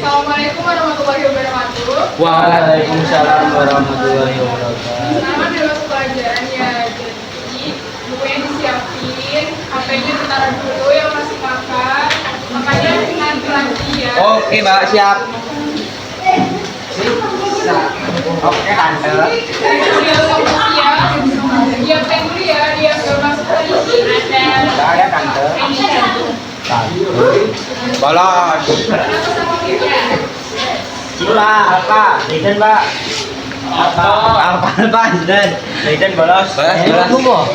Assalamualaikum warahmatullahi wabarakatuh. Waalaikumsalam warahmatullahi wabarakatuh. Selamat dalam pelajaran ya. Jadi bukunya disiapin, HP-nya ditaruh dulu yang masih makan. Makanya nanti lagi ya. Oke, Mbak, siap. Oke, tante. Dia siap dulu ya, dia belum masuk tadi. Saya tante. Bolos. Cila, apa? Jason, Pak. Apa, Jason? Jason bolos. Bolos.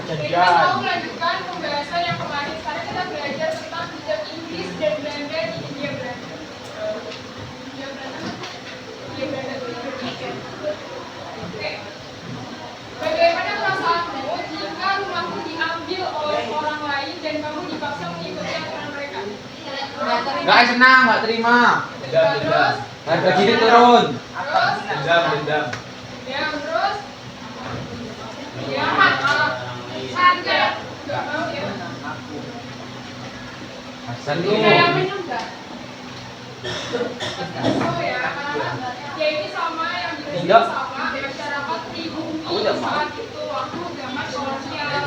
Kita mau melanjutkan pembahasan yang kemarin. Sekarang kita belajar tentang hijab Inggris dan Belanda di Hindia Belanda. Hindia Belanda. Hindia Belanda di Indonesia. Oke. Bagaimana perasaanmu jika rumahmu diambil oleh orang lain dan kamu dipaksa mengikuti aturan mereka? Nggak senang, nggak terima. Terus? Harga diri turun. Terus? Dendam. Ya, terus? Ya, saja. Nggak mau ya. Hasan Kayak minum nggak? Oh ya, ya ini sama yang jenis sama masyarakat pribumi saat itu waktu zaman kolonial.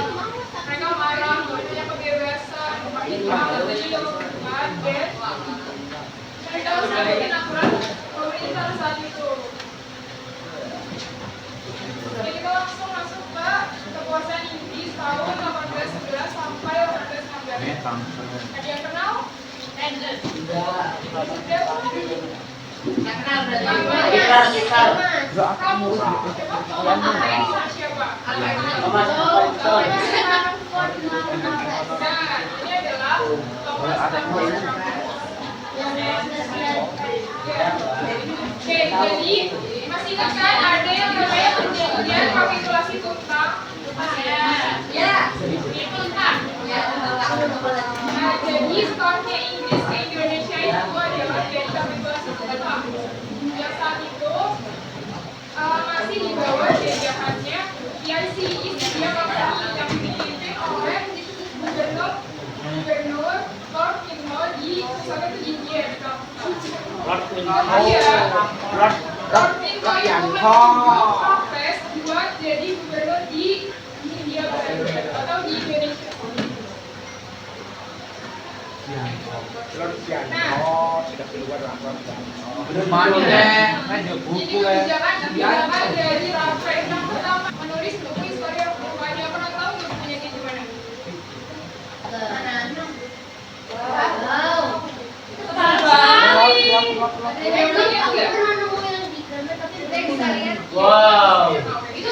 Mereka marah, banyak kebebasan, kecil, kan? Mereka harus ngikutin aturan pemerintah saat itu. Jadi kita langsung masuk ke kekuasaan Inggris tahun 1811 sampai 1819. Ada yang kenal? Kamu siapa? Ini adalah Oke, jadi masih ingat kan ada yang namanya perjanjian kapitulasi Tuntang? Ya, itu kan. Nah, jadi setelahnya Inggris ke Indonesia itu adalah dari kapitulasi Tuntang. Yang saat itu masih di bawah jajahannya PIC India Company yang dipimpin oleh gubernur Lord Kinloch di pusat itu India. Lord Kinloch itu protes buat jadi gubernur di India Belanda atau di Indonesia. Mani deh, kan buku Kebijakan dari Rafael yang pertama menulis buku histori yang berubahnya. Pernah tahu nggak bukunya kayak gimana? Wow. Itu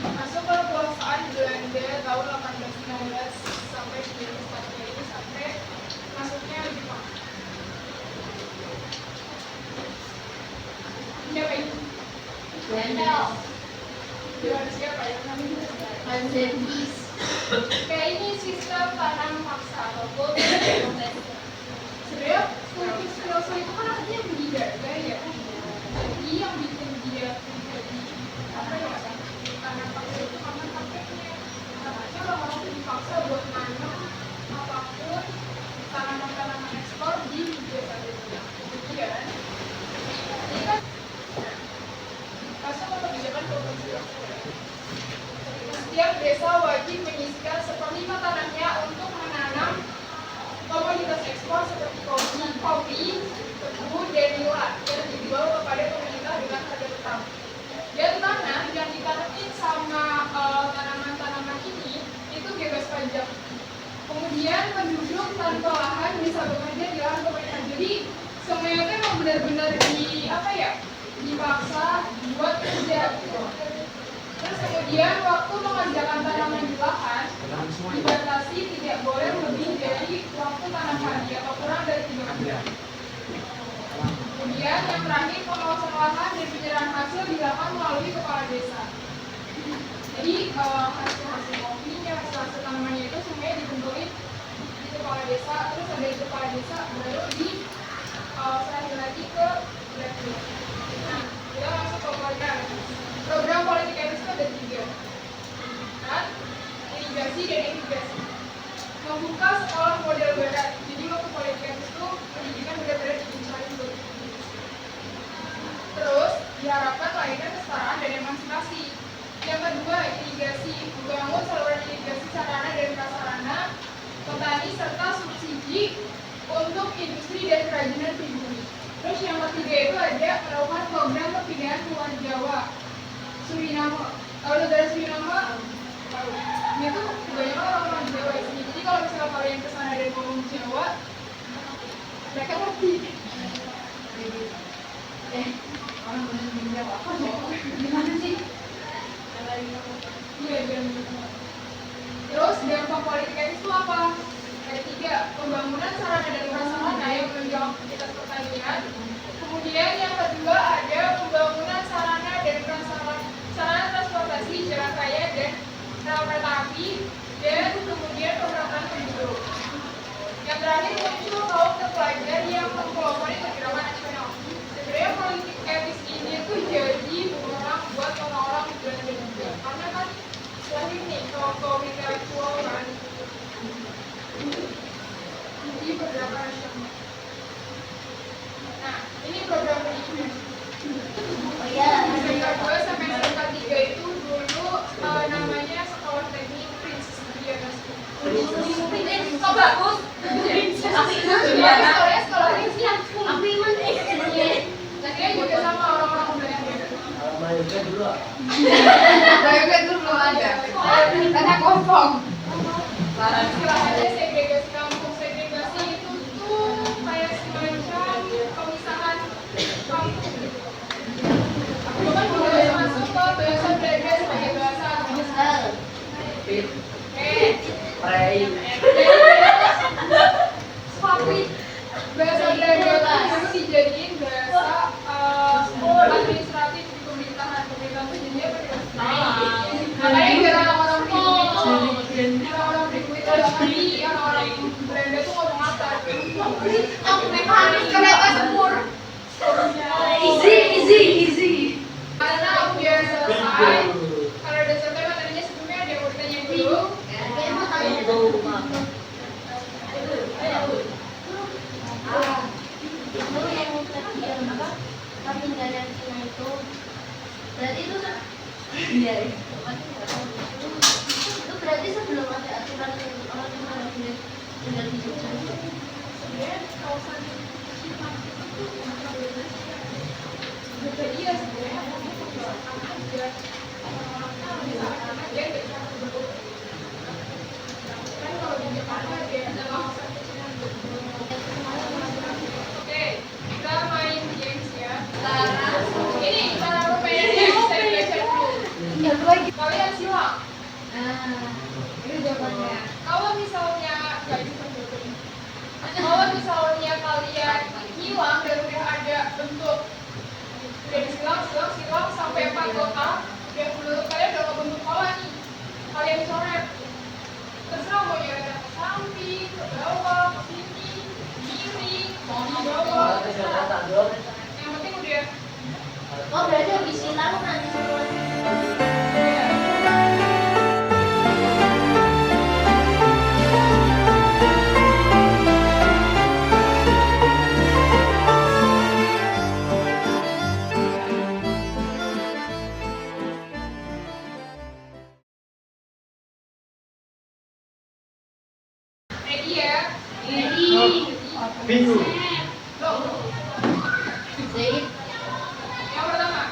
masuk ke kekuasaan Belanda tahun 1819 sampai 1945 ini sampai masuknya Jepang. Siapa ini? Belanda. Belanda siapa ya? Kayak ini sistem tanam paksa atau gold protest. Sebenarnya kultus filosofi itu kan artinya mendidaga ya. Jadi yang bikin dia menjadi apa ya? Tanam paksa itu karena kakeknya. Makanya orang-orang itu dipaksa buat nanam apapun tanaman-tanaman ekspor di desa itu. Gitu ya kan? Jadi kan masuk ke kebijakan kultus filosofi. Setiap desa wajib menyisihkan seperlima tanahnya untuk menanam komoditas ekspor seperti kopi, tebu, dan nila yang dijual kepada pemerintah dengan harga tetap. Dan tanah yang ditanamin sama tanaman-tanaman ini itu bebas pajak. Kemudian penduduk tanpa lahan bisa bekerja di lahan pemerintah. Jadi semuanya itu memang benar-benar dipaksa buat kerja. Terus kemudian waktu mengerjakan tanaman di lahan dibatasi tidak boleh lebih dari waktu tanam padi atau kurang dari 3 bulan. Kemudian yang terakhir pengawasan lahan dan penyerahan hasil dilakukan melalui kepala desa. Jadi hasil kopinya, hasil tanamannya itu semuanya dikumpulin di kepala desa. Terus dari kepala desa baru di imigrasi dan imigrasi. Membuka sekolah model barat. Jadi waktu politik itu pendidikan benar-benar digencarin untuk terus diharapkan lahirnya kesetaraan dan emansipasi. Yang kedua, irigasi, membangun saluran irigasi sarana dan prasarana petani serta subsidi untuk industri dan kerajinan pribumi. Terus yang ketiga itu ada melakukan program perpindahan luar Jawa, Suriname. Kalau negara Suriname, ini tuh kebanyakan orang-orang Jawa di sini. Jadi kalau misalnya kalian kesana dan ngomong Jawa, mereka ngerti. Orang bener-bener Jawa apa Jawa? Gimana sih? Iya, terus dampak politik itu apa? Ada 3, pembangunan sarana dan prasarana yang menunjang aktivitas pertanian. Kemudian yang kedua ada pembangunan sarana dan prasarana, sarana transportasi jalan raya dan rel kereta api, dan kemudian pemerataan penduduk. Yang terakhir muncul kaum terpelajar yang mempelopori pergerakan nasional. Sebenarnya politik etis ini tuh jadi bumerang buat orang-orang Belanda juga, karena kan lahir nih kaum intelektual kan di pergerakan nasional. Nah, ini program pendidikan. SMK 2 sampai SMK 3 itu dulu namanya Sekolah Teknik Princess Diana. Kok bagus? Sekolah Princess. Aku iman Nantinya juga sama orang-orang Belanda. Mayoga dulu. Mayoga dulu belum ada. Tanah kosong. Istilahnya segregasi kampung. Segregasi itu tuh kayak semacam pemisahan kampung. Aku kan boleh masuk ke bahasa Belanda sebagai bahasa bahasa Belanda itu dijadiin bahasa administratif di pemerintahan itu jadinya makanya biar orang-orang pribumi itu ngerti orang-orang Belanda tuh ngomong apa mekanik kereta semur easy karena udah selesai. Kalau udah selesai materinya sebelumnya ada yang mau ditanya dulu. Berarti itu iya itu berarti sebelum ada aturan untuk orang yang boleh tinggal di Jogja. Sebenarnya kawasan Cipang itu tuh jadi ya sebenarnya ada orang-orang misalkan aja kan kalau di Jakarta ada kawasan kecilan. Oke, kita main games ya. Ini cara bermainnya saya belajar dulu. Kalian simak. Ini jawabannya. Kalau misalnya nggak bisa jawabin. Kalau misalnya kalian hilang dan udah ada bentuk udah silang sampai 4 kotak, dan menurut kalian udah ngebentuk pola nih, kalian coret. Terserah mau nyoret ke samping, ke bawah, ke sini, kiri, di bawah, terserah. Yang penting udah. Oh berarti habis silang nanti semua. Ready ya? Bingung. Zaid. Yang pertama,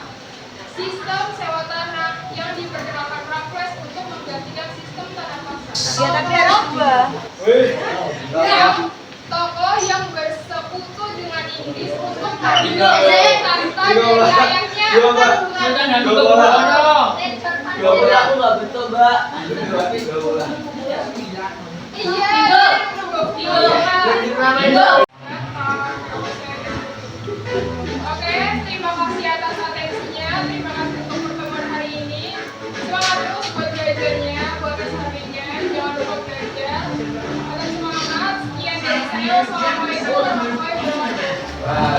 sistem sewa tanah yang diperkenalkan Raffles untuk menggantikan sistem tanah paksa. Ya tapi harus dua. Tokoh yang bersekutu dengan Inggris untuk mengambil tahta dan layaknya Aku nggak betul, Mbak. Iya. Oke, terima kasih atas atensinya. Terima kasih untuk pertemuan hari ini. Semangat terus buat belajarnya, buat SHB-nya. Jangan lupa belajar. Tetap semangat. Sekian dari saya. Wassalamualaikum warahmatullahi wabarakatuh.